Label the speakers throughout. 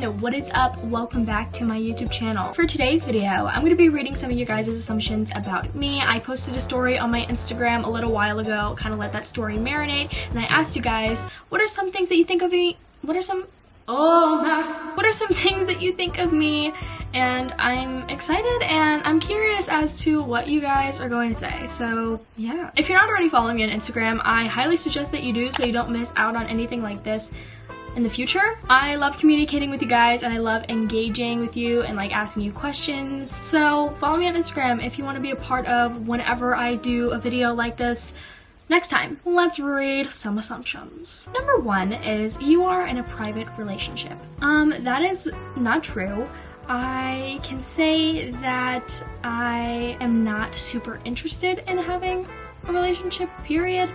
Speaker 1: everyone, what is up? Welcome back to my YouTube channel. For today's video, I'm going to be reading some of you guys' assumptions about me. I posted a story on my Instagram a little while ago, kind of let that story marinate, and I asked you guys, what are some things that you think of me? What are some things that you think of me? And I'm excited and I'm curious as to what you guys are going to say. So yeah, if you're not already following me on Instagram, I highly suggest that you do so you don't miss out on anything like this in the future. I love communicating with you guys and I love engaging with you and like asking you questions. So follow me on Instagram if you want to be a part of whenever I do a video like this. Next time, let's read some assumptions. Number one is you are in a private relationship. That is not true. I can say that I am not super interested in having a relationship, period.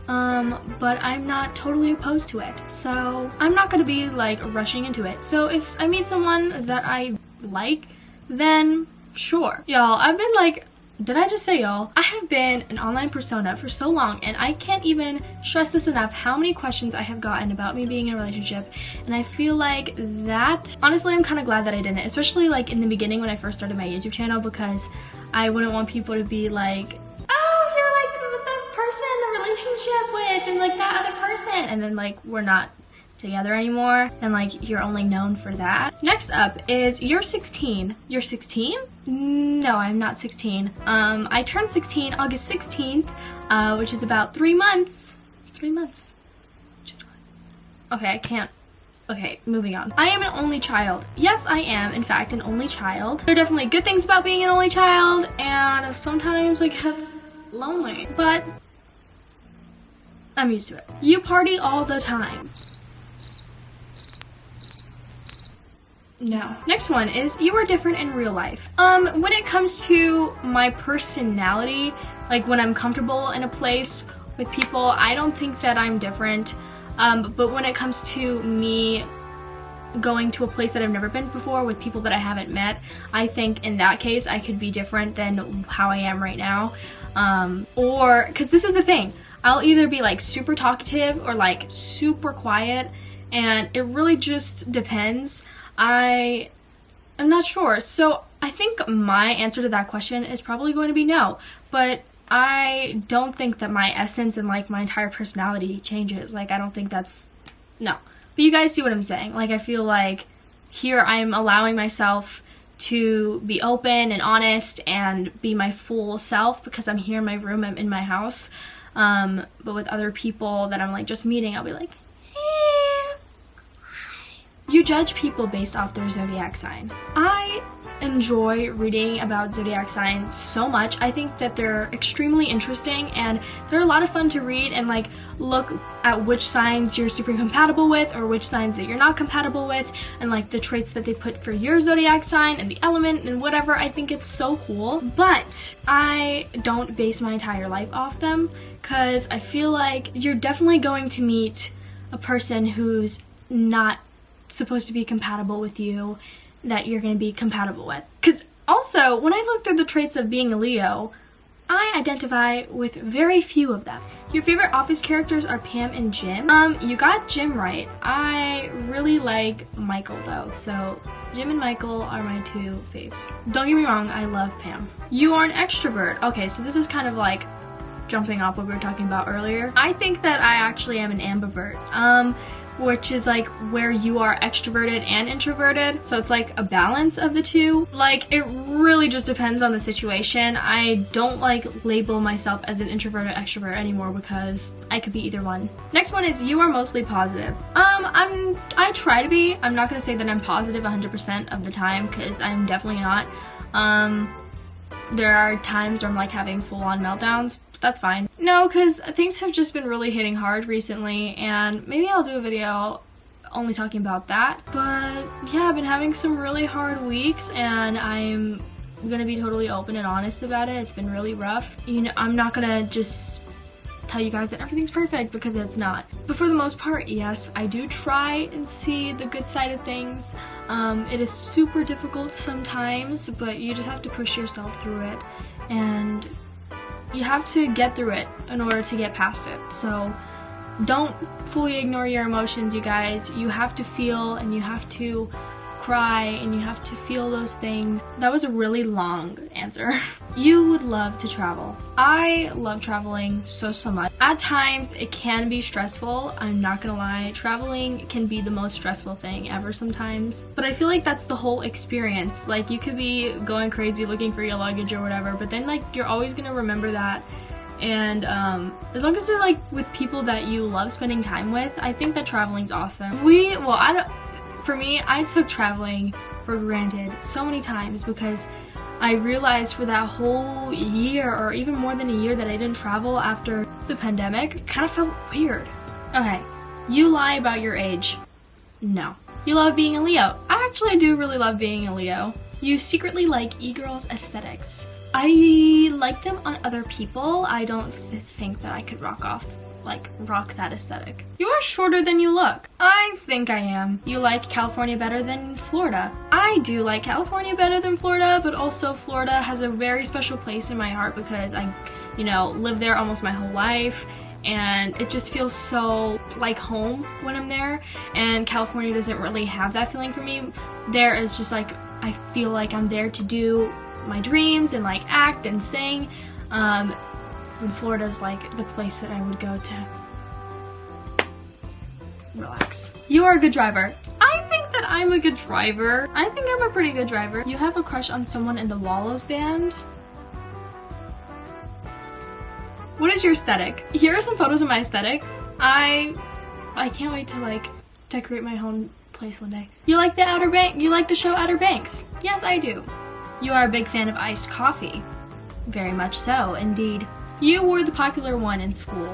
Speaker 1: But I'm not totally opposed to it. So I'm not gonna be like rushing into it. So if I meet someone that I like, then sure. Y'all, I've been like, did I just say y'all? I have been an online persona for so long and I can't even stress this enough how many questions I have gotten about me being in a relationship, and I feel like that, honestly, I'm kind of glad that I didn't, especially like in the beginning when I first started my YouTube channel, because I wouldn't want people to be like, oh, you're like the person in the relationship with and like that other person, and then like we're not together anymore and like you're only known for that. Next up is you're 16. You're 16? No, I'm not 16. I turned 16 August 16th, which is about 3 months. 3 months. Okay, I can't. Okay, moving on. I am an only child. Yes, I am, in fact, an only child. There are definitely good things about being an only child, and sometimes it gets lonely, but I'm used to it. You party all the time. No. Next one is you are different in real life. When it comes to my personality, like when I'm comfortable in a place with people, I don't think that I'm different. But when it comes to me going to a place that I've never been before with people that I haven't met, I think in that case I could be different than how I am right now. Or, because this is the thing, I'll either be like super talkative or like super quiet, and it really just depends. I'm not sure. So I think my answer to that question is probably going to be no, but I don't think that my essence and like my entire personality changes. Like I don't think that's, no. But you guys see what I'm saying. Like I feel like here I'm allowing myself to be open and honest and be my full self because I'm here in my room, I'm in my house. But with other people that I'm like just meeting, I'll be like, you judge people based off their zodiac sign. I enjoy reading about zodiac signs so much. I think that they're extremely interesting and they're a lot of fun to read and like look at which signs you're super compatible with or which signs that you're not compatible with, and like the traits that they put for your zodiac sign and the element and whatever. I think it's so cool, but I don't base my entire life off them because I feel like you're definitely going to meet a person who's not supposed to be compatible with you that you're going to be compatible with. Because also, when I look through the traits of being a Leo, I identify with very few of them. Your favorite office characters are Pam and Jim. You got Jim right. I really like Michael though, so Jim and Michael are my two faves. Don't get me wrong, I love Pam. You are an extrovert. Okay, so this is kind of like jumping off what we were talking about earlier. I think that I actually am an ambivert. Which is like where you are extroverted and introverted, so it's like a balance of the two. Like it really just depends on the situation. I don't like label myself as an introvert or extrovert anymore because I could be either one. Next one is you are mostly positive. I try to be. I'm not gonna say that I'm positive 100% of the time because I'm definitely not. There are times where I'm like having full-on meltdowns. That's fine. No, because things have just been really hitting hard recently, and maybe I'll do a video only talking about that. But yeah, I've been having some really hard weeks and I'm gonna be totally open and honest about it. It's been really rough. You know, I'm not gonna just tell you guys that everything's perfect because it's not. But for the most part, yes, I do try and see the good side of things. It is super difficult sometimes, but you just have to push yourself through it, and you have to get through it in order to get past it. So don't fully ignore your emotions, you guys. You have to feel and you have to cry and you have to feel those things. That was a really long answer. You would love to travel. I love traveling so much. At times it can be stressful, I'm not gonna lie. Traveling can be the most stressful thing ever sometimes, but I feel like that's the whole experience. Like, you could be going crazy looking for your luggage or whatever, but then like you're always gonna remember that. And as long as you're like with people that you love spending time with, I think that traveling's awesome. For me, I took traveling for granted so many times because I realized for that whole year or even more than a year that I didn't travel after the pandemic, it kind of felt weird. Okay, you lie about your age. No. You love being a Leo. I actually do really love being a Leo. You secretly like e-girls aesthetics. I like them on other people. I don't think that I could rock that aesthetic. You are shorter than you look. I think I am. You like California better than Florida. I do like California better than Florida, but also Florida has a very special place in my heart because I, lived there almost my whole life, and it just feels so like home when I'm there, and California doesn't really have that feeling for me. There is just like, I feel like I'm there to do my dreams and like act and sing. And Florida's like the place that I would go to relax. You are a good driver. I think that I'm a good driver. I think I'm a pretty good driver. You have a crush on someone in the Wallows band? What is your aesthetic? Here are some photos of my aesthetic. I can't wait to like decorate my own place one day. You like you like the show Outer Banks? Yes, I do. You are a big fan of iced coffee. Very much so, indeed. You were the popular one in school.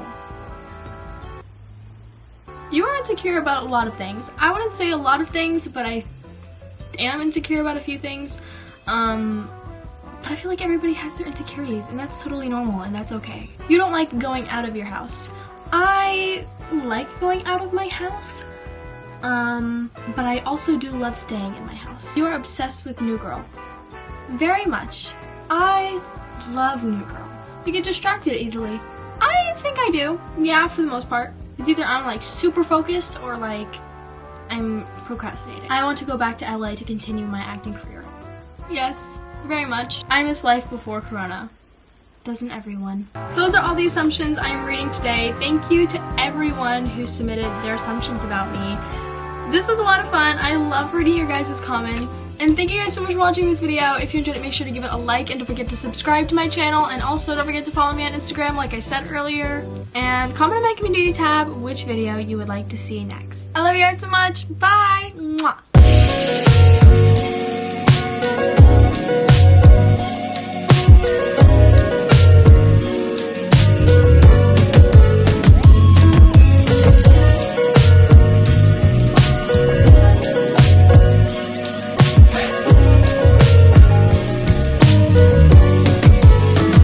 Speaker 1: You are insecure about a lot of things. I wouldn't say a lot of things, but I am insecure about a few things. But I feel like everybody has their insecurities, and that's totally normal, and that's okay. You don't like going out of your house. I like going out of my house, but I also do love staying in my house. You are obsessed with New Girl. Very much. I love New Girl. You get distracted easily. I think I do. Yeah, for the most part. It's either I'm like super focused or like I'm procrastinating. I want to go back to LA to continue my acting career. Yes, very much. I miss life before Corona. Doesn't everyone? Those are all the assumptions I'm reading today. Thank you to everyone who submitted their assumptions about me. This was a lot of fun. I love reading your guys' comments. And thank you guys so much for watching this video. If you enjoyed it, make sure to give it a like and don't forget to subscribe to my channel. And also don't forget to follow me on Instagram like I said earlier. And comment in my community tab which video you would like to see next. I love you guys so much. Bye! Mwah.